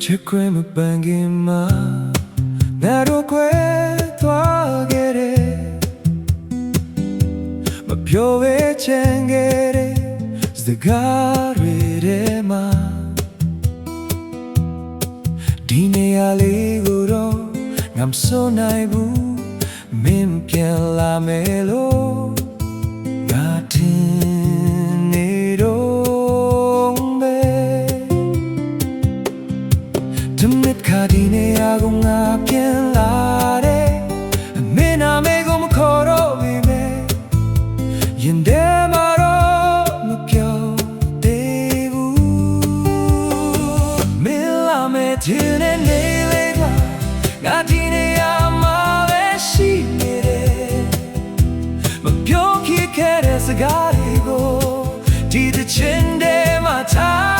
ခွင့်မပန်ခင်မှာငါတို့ခွဲသွားခဲ့တယ်မပြောဝဲချင်ခဲ့တဲ့စကားတွေထဲမှာဒီနေရာလေးကိုတော့ငါမစိုးနိုင်ဘူးမင်းပြန်လာမယ်လို့ငါထင်နေတော့ပဲဒီနေ့ခါဒီနေရာကိုငါပြန်လာတယ်မင်းနာမည်ကိုမခေါ်တော့ပေမဲ့ရင်ထဲမှာတော့မပြောသေးဘူးမင်းလာမယ်ထင်တဲ့နေလေးကငါဒီနေရာမှာပဲရှိနေတယ်မပြောခဲ့တဲ့စကားတွေကိုဒီတစ်ချိန်တည်းမှာထား